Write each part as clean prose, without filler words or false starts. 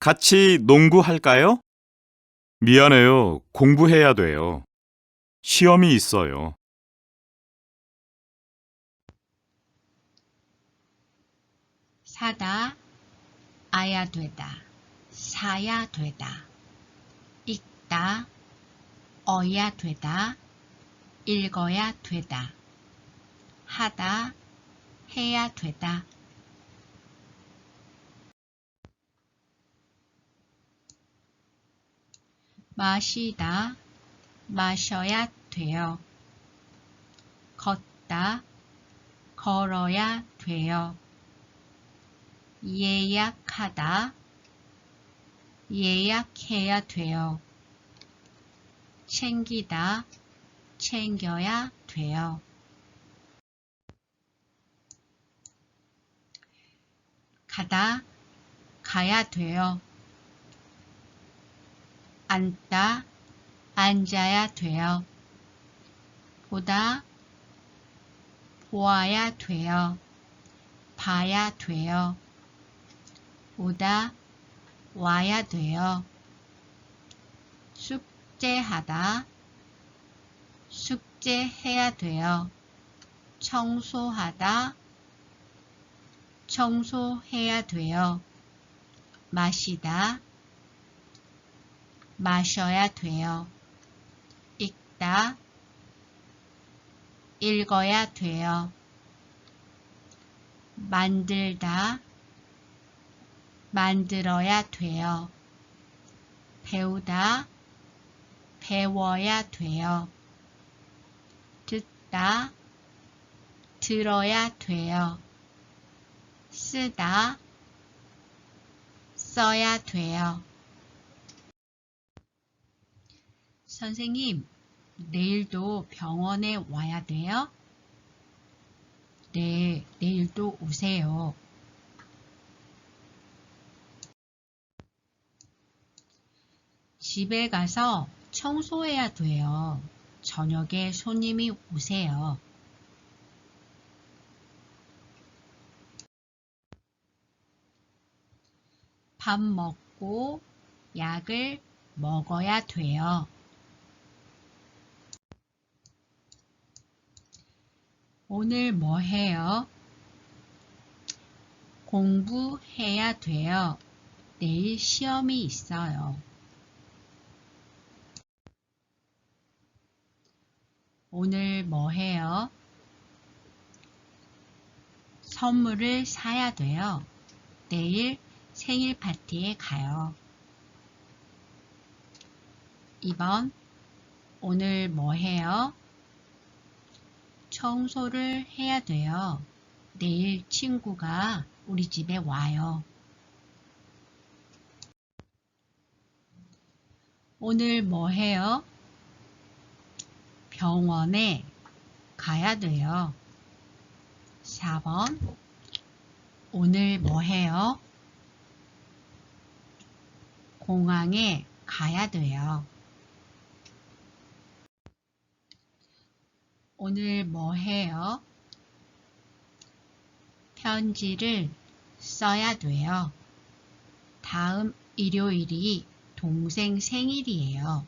같이 농구할까요? 미안해요. 공부해야 돼요. 시험이 있어요. 사다, 아야 되다, 사야 되다. 읽다, 어야 되다, 읽어야 되다. 하다, 해야 되다. 마시다, 마셔야 돼요. 걷다, 걸어야 돼요. 예약하다, 예약해야 돼요. 챙기다, 챙겨야 돼요. 가다, 가야 돼요. 앉다, 앉아야 돼요. 보다, 보아야 돼요. 봐야 돼요. 오다, 와야 돼요. 숙제하다, 숙제해야 돼요. 청소하다, 청소해야 돼요. 마시다, 마셔야 돼요. 읽다, 읽어야 돼요. 만들다, 만들어야 돼요. 배우다, 배워야 돼요. 듣다, 들어야 돼요. 쓰다, 써야 돼요. 선생님, 내일도 병원에 와야 돼요? 네, 내일도 오세요. 집에 가서 청소해야 돼요. 저녁에 손님이 오세요. 밥 먹고 약을 먹어야 돼요. 오늘 뭐 해요? 공부해야 돼요. 내일 시험이 있어요. 오늘 뭐 해요? 선물을 사야 돼요. 내일 생일 파티에 가요. 2번, 오늘 뭐 해요? 청소를 해야 돼요. 내일 친구가 우리 집에 와요. 오늘 뭐 해요? 병원에 가야 돼요. 4번, 오늘 뭐 해요? 공항에 가야 돼요. 오늘 뭐 해요? 편지를 써야 돼요. 다음 일요일이 동생 생일이에요.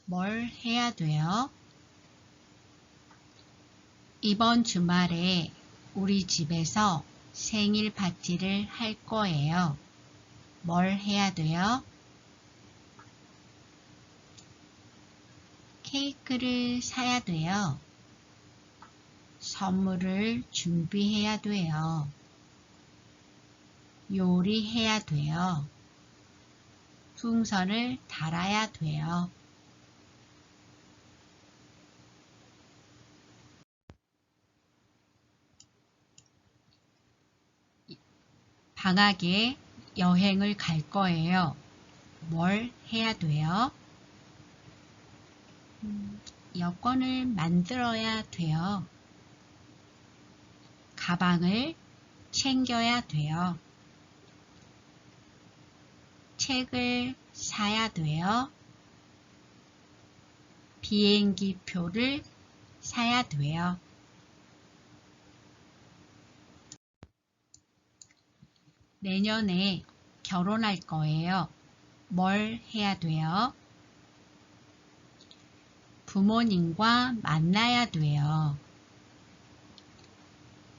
뭘 해야 돼요? 이번 주말에 우리 집에서 생일 파티를 할 거예요. 뭘 해야 돼요? 케이크를 사야 돼요. 선물을 준비해야 돼요. 요리해야 돼요. 풍선을 달아야 돼요. 방학에 여행을 갈 거예요. 뭘 해야 돼요? 여권을 만들어야 돼요. 가방을 챙겨야 돼요. 책을 사야 돼요. 비행기 표를 사야 돼요. 내년에 결혼할 거예요. 뭘 해야 돼요? 부모님과 만나야 돼요.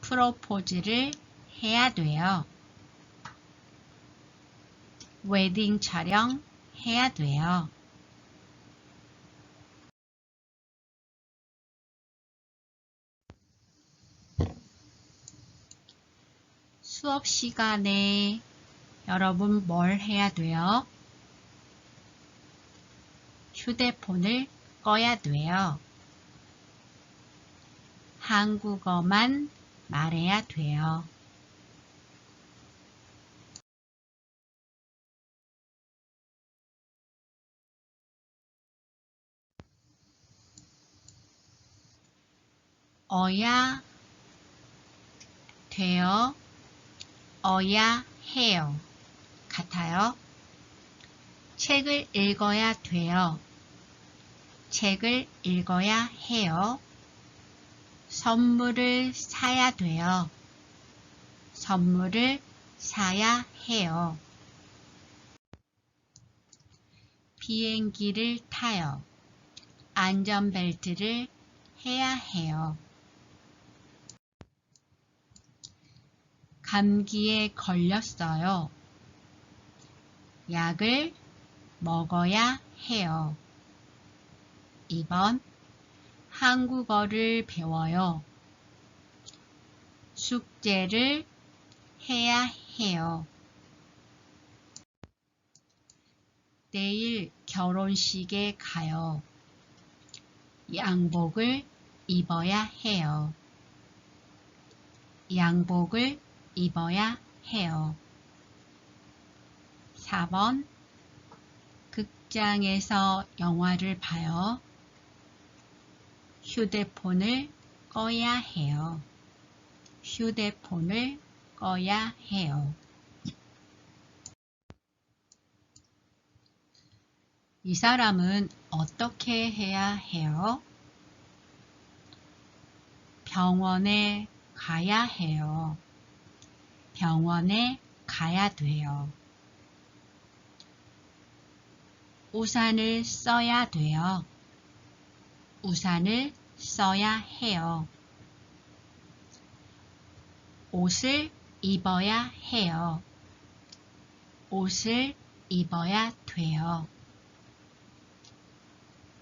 프로포즈를 해야 돼요. 웨딩 촬영 해야 돼요. 수업 시간에 여러분 뭘 해야 돼요? 휴대폰을 꺼야 돼요. 한국어만 말해야 돼요. 어야 돼요. 어야 해요. 같아요. 책을 읽어야 돼요. 책을 읽어야 해요. 선물을 사야 돼요. 선물을 사야 해요. 비행기를 타요. 안전벨트를 해야 해요. 감기에 걸렸어요. 약을 먹어야 해요. 2번 한국어를 배워요. 숙제를 해야 해요. 내일 결혼식에 가요. 양복을 입어야 해요. 양복을 입어야 해요. 4번 극장에서 영화를 봐요. 휴대폰을 꺼야 해요. 휴대폰을 꺼야 해요. 이 사람은 어떻게 해야 해요? 병원에 가야 해요. 병원에 가야 돼요. 우산을 써야 돼요. 우산을 써야 해요. 옷을 입어야 해요. 옷을 입어야 돼요.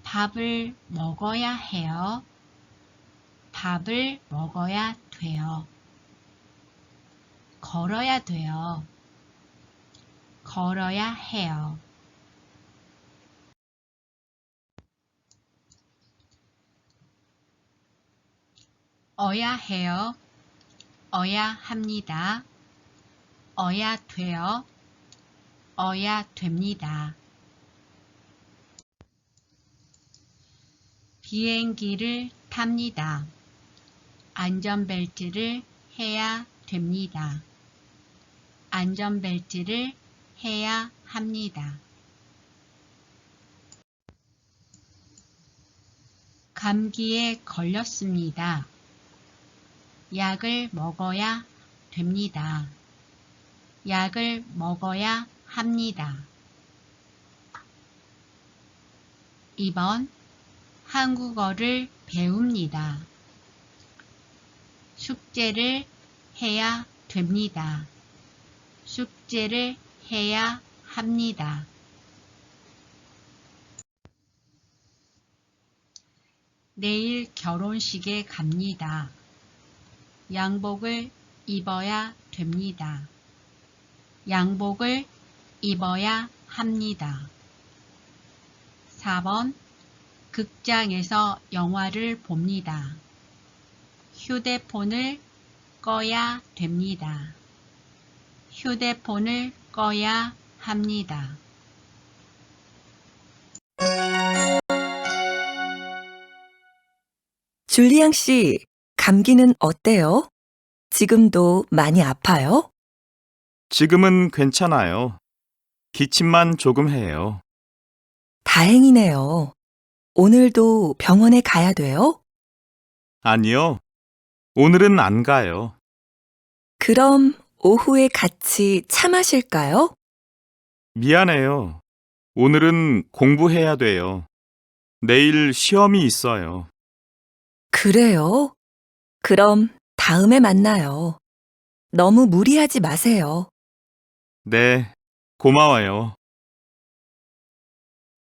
밥을 먹어야 해요. 밥을 먹어야 돼요. 걸어야 돼요. 걸어야 해요. 어야 해요. 어야 합니다. 어야 돼요. 어야 됩니다. 비행기를 탑니다. 안전벨트를 해야 됩니다. 안전벨트를 해야 합니다. 감기에 걸렸습니다. 약을 먹어야 됩니다. 약을 먹어야 합니다. 2번 한국어를 배웁니다. 숙제를 해야 됩니다. 숙제를 해야 합니다. 내일 결혼식에 갑니다. 양복을 입어야 됩니다. 양복을 입어야 합니다. 4번 극장에서 영화를 봅니다. 휴대폰을 꺼야 됩니다. 휴대폰을 꺼야 합니다. 줄리앙 씨, 감기는 어때요? 지금도 많이 아파요? 지금은 괜찮아요. 기침만 조금 해요. 다행이네요. 오늘도 병원에 가야 돼요? 아니요. 오늘은 안 가요. 그럼 오후에 같이 차 마실까요? 미안해요. 오늘은 공부해야 돼요. 내일 시험이 있어요. 그래요? 그럼 다음에 만나요. 너무 무리하지 마세요. 네, 고마워요.